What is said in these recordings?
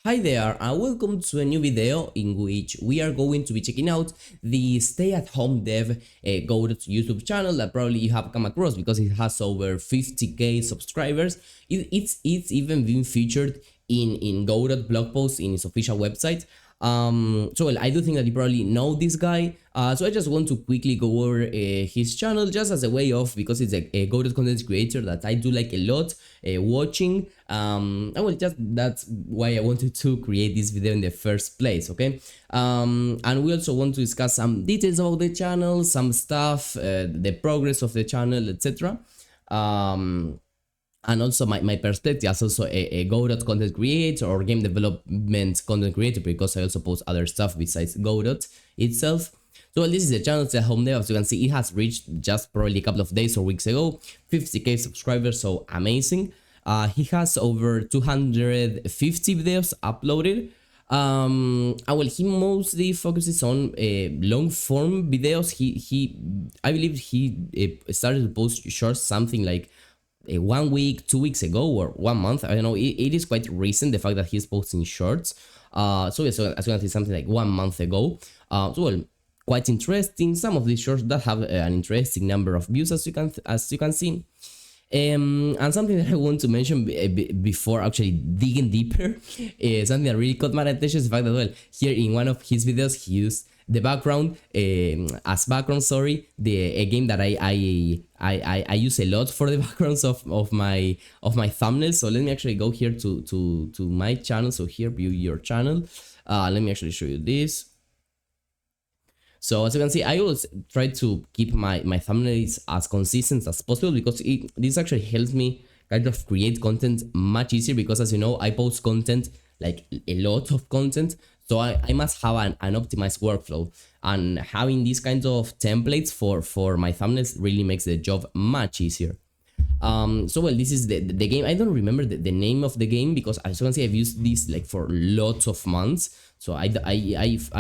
Hi there and welcome to a new video in which we are going to be checking out the stay-at-home dev Godot YouTube channel that probably you have come across because it has over 50k subscribers. It's even been featured in Godot blog posts in its official website. So I do think that you probably know this guy. So I just want to quickly go over his channel just as a way of, because it's a Godot content creator that I do like a lot watching. Just that's why I wanted to create this video in the first place, okay? And we also want to discuss some details about the channel, some stuff, the progress of the channel, etc. And also my perspective as also a Godot content creator or game development content creator, because I also post other stuff besides Godot itself. So this is the channel, it's a home dev. As you can see, it has reached just probably a couple of days or weeks ago 50k subscribers, so amazing. He has over 250 videos uploaded. He mostly focuses on long form videos. I believe he started to post shorts something like 1 week, 2 weeks ago, or 1 month. I don't know. It is quite recent, the fact that he's posting shorts. So as you can see, something like 1 month ago. Quite interesting. Some of these shorts that have an interesting number of views, as you can see. And something that I want to mention before actually digging deeper, something that really caught my attention is the fact that, here in one of his videos, he used the background as background. A game that I use a lot for the backgrounds of my thumbnails. So let me actually go here to my channel. So here, view your channel. Let me actually show you this. So as you can see, I always try to keep my thumbnails as consistent as possible, because this actually helps me kind of create content much easier, because as you know, I post content, like a lot of content, so I must have an optimized workflow, and having these kinds of templates for my thumbnails really makes the job much easier. This is the game. I don't remember the name of the game, because as you can see, I've used this like for lots of months, so I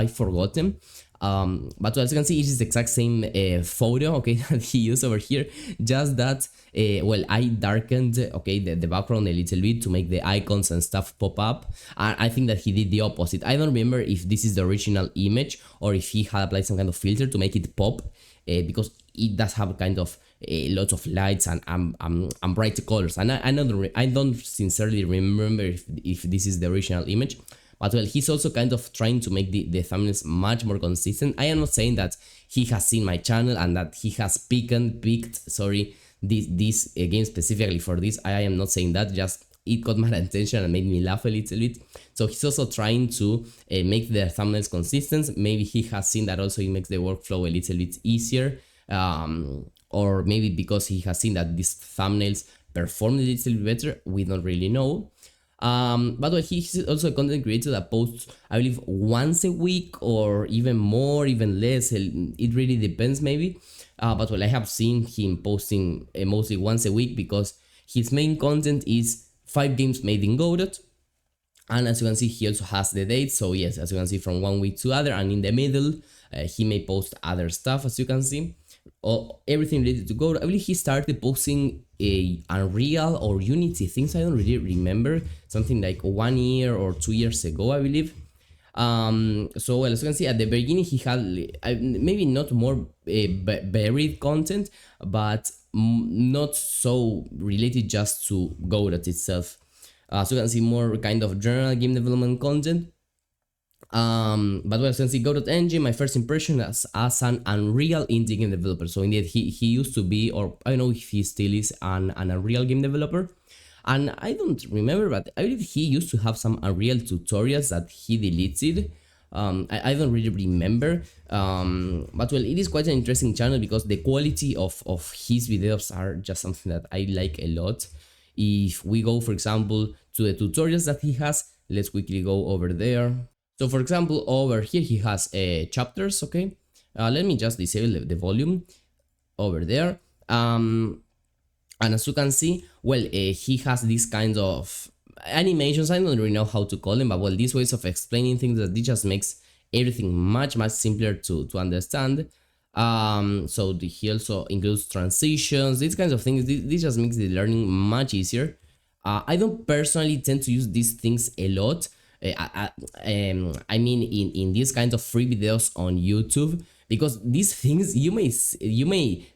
forgot them. But as you can see, it is the exact same photo, okay, that he used over here, just that I darkened, okay, the background a little bit to make the icons and stuff pop up. And I think that he did the opposite. I don't remember if this is the original image or if he had applied some kind of filter to make it pop, because it does have kind of lots of lights and bright colors, and I don't sincerely remember if this is the original image. But he's also kind of trying to make the thumbnails much more consistent. I am not saying that he has seen my channel and that he has picked this game specifically for this. I am not saying that, just it caught my attention and made me laugh a little bit. So he's also trying to make the thumbnails consistent. Maybe he has seen that also it makes the workflow a little bit easier. Or maybe because he has seen that these thumbnails perform a little bit better. We don't really know. He's also a content creator that posts, I believe, once a week or even more, even less. It really depends, maybe. I have seen him posting mostly once a week, because his main content is 5 games made in Godot. And as you can see, he also has the dates. So yes, as you can see, from 1 week to other, and in the middle, he may post other stuff, as you can see. Everything related to Godot. I believe he started posting Unreal or Unity things. I don't really remember. Something like 1 year or 2 years ago, I believe. As you can see, at the beginning he had maybe not more varied content, but not so related just to Godot itself. So you can see more kind of general game development content. As you can see, Godot Engine, my first impression as an Unreal indie game developer. So indeed, he used to be, or I don't know if he still is, an Unreal game developer. And I don't remember, but I believe he used to have some Unreal tutorials that he deleted. I don't really remember. It is quite an interesting channel, because the quality of his videos are just something that I like a lot. If we go, for example, to the tutorials that he has, let's quickly go over there. So for example, over here he has chapters, okay? Let me just disable the volume over there. And as you can see, he has these kinds of animations. I don't really know how to call them, but these ways of explaining things that it just makes everything much simpler to understand. He also includes transitions, these kinds of things. This just makes the learning much easier. I don't personally tend to use these things a lot, I mean in these kinds of free videos on YouTube, because these things you may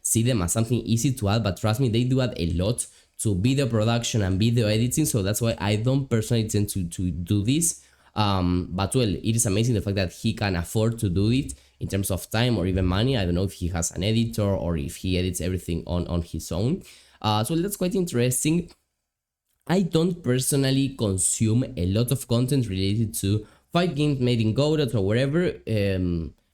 see them as something easy to add, but trust me, they do add a lot to video production and video editing. So that's why I don't personally tend to do this. But well, it is amazing the fact that he can afford to do it in terms of time or even money. I don't know if he has an editor or if he edits everything on his own. So that's quite interesting. I don't personally consume a lot of content related to fight games made in Godot or whatever,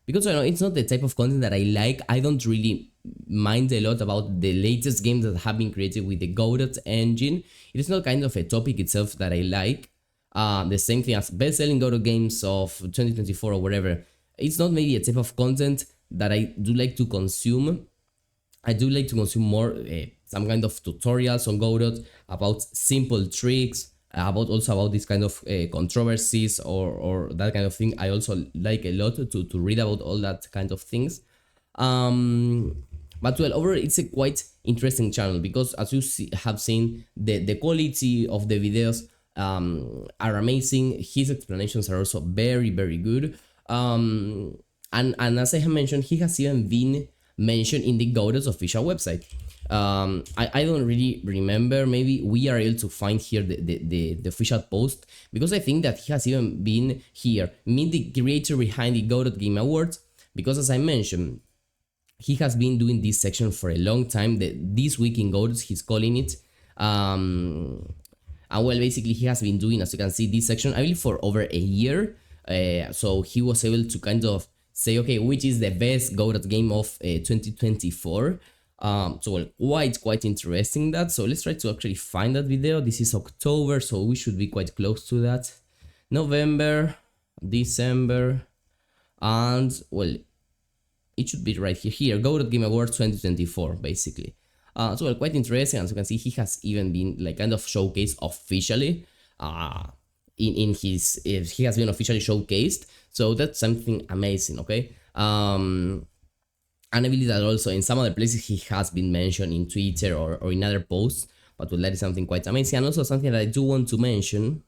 because I know it's not the type of content that I like. I don't really mind a lot about the latest games that have been created with the Godot engine. It is not kind of a topic itself that I like. The same thing as best-selling Godot games of 2024 or whatever. It's not maybe a type of content that I do like to consume. I do like to consume more some kind of tutorials on Godot about simple tricks, about this kind of controversies or that kind of thing. I also like a lot to read about all that kind of things. But well, overall, it's a quite interesting channel because as you have seen, the quality of the videos are amazing. His explanations are also very, very good. And as I have mentioned, he has even been mentioned in the Godot's official website. I don't really remember. Maybe we are able to find here the official post, because I think that he has even been here. Meet the creator behind the Godot Game Awards, because as I mentioned, he has been doing this section for a long time. This week in Godot, he's calling it. And well, basically he has been doing, as you can see, this section, I believe, for over a year. So he was able to kind of say, okay, which is the best Godot game of 2024. So well, quite interesting that. So let's try to actually find that video. This is October, so we should be quite close to that. November, December, and well, it should be right here. Godot Game Awards 2024, basically. So well, quite interesting. As you can see, he has even been like kind of showcased officially. In his, he has been officially showcased. So that's something amazing, okay? And I believe that also in some other places he has been mentioned in Twitter or in other posts. But well, that is something quite amazing. And also something that I do want to mention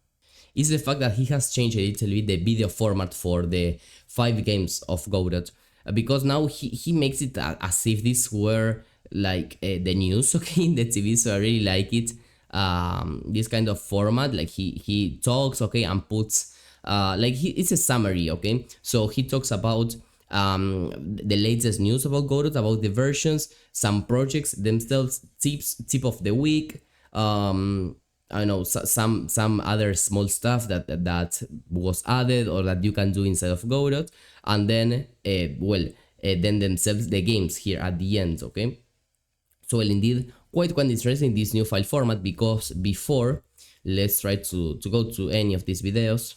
is the fact that he has changed a little bit the video format for the 5 games of Godot. Because now he makes it as if this were like the news, okay, in the TV. So I really like it. This kind of format, like he talks, okay, and puts like it's a summary, okay. So he talks about the latest news about Godot, about the versions, some projects themselves, tip of the week, I know some other small stuff that was added or that you can do inside of Godot, and then then themselves the games here at the end, okay. So well, indeed, quite interesting this new file format, because before, let's try to go to any of these videos.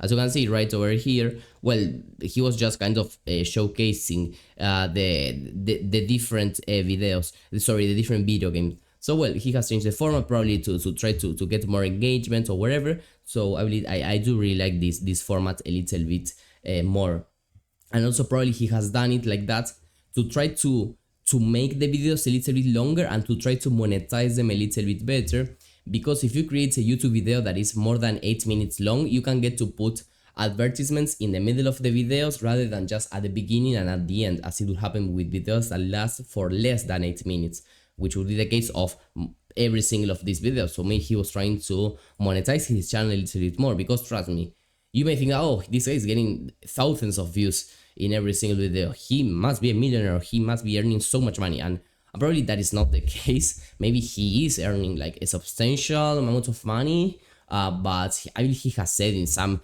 As you can see right over here, well, he was just kind of showcasing the different videos, sorry, the different video games. So well, he has changed the format probably to try to get more engagement or whatever. So I believe I do really like this format a little bit more. And also probably he has done it like that to try to make the videos a little bit longer and to try to monetize them a little bit better. Because if you create a YouTube video that is more than 8 minutes long, you can get to put advertisements in the middle of the videos rather than just at the beginning and at the end, as it would happen with videos that last for less than 8 minutes, which would be the case of every single of these videos. So maybe he was trying to monetize his channel a little bit more, because trust me, you may think, oh, this guy is getting thousands of views in every single video, he must be a millionaire, he must be earning so much money. And probably that is not the case. Maybe he is earning like a substantial amount of money, but I believe he has said in some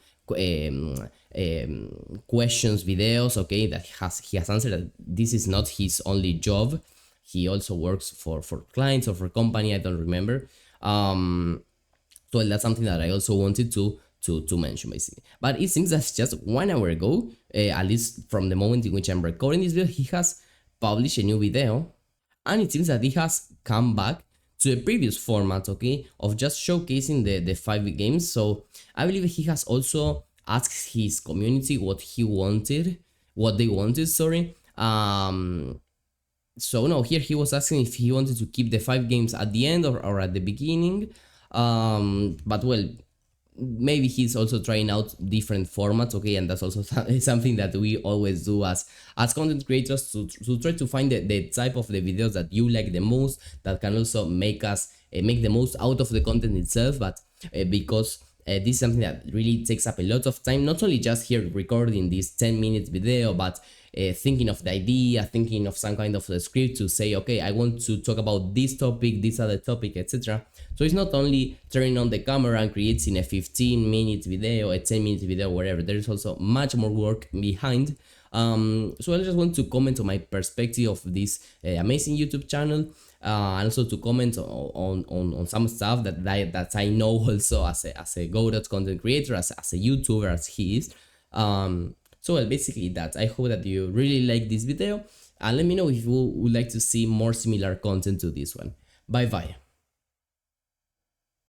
questions videos, okay, that he has answered that this is not his only job. He also works for clients or for company, I don't remember. So that's something that I also wanted to mention, basically. But it seems that just 1 hour ago, at least from the moment in which I'm recording this video, he has published a new video. And it seems that he has come back to the previous format, okay, of just showcasing the 5 games. So I believe he has also asked his community what they wanted, sorry. So no, here he was asking if he wanted to keep the 5 games at the end or at the beginning. But well, maybe he's also trying out different formats, okay, and that's also something that we always do as content creators, to try to find the type of the videos that you like the most, that can also make us make the most out of the content itself. But because this is something that really takes up a lot of time, not only just here recording this 10-minute video, but thinking of the idea, thinking of some kind of a script to say, okay, I want to talk about this topic, this other topic, etc. So it's not only turning on the camera and creating a 15-minute video, a 10-minute video, whatever. There is also much more work behind. So I just want to comment on my perspective of this amazing YouTube channel, and also to comment on some stuff that I know also as a Godot content creator, as a YouTuber as he is. So well, basically that. I hope that you really like this video, and let me know if you would like to see more similar content to this one. Bye bye.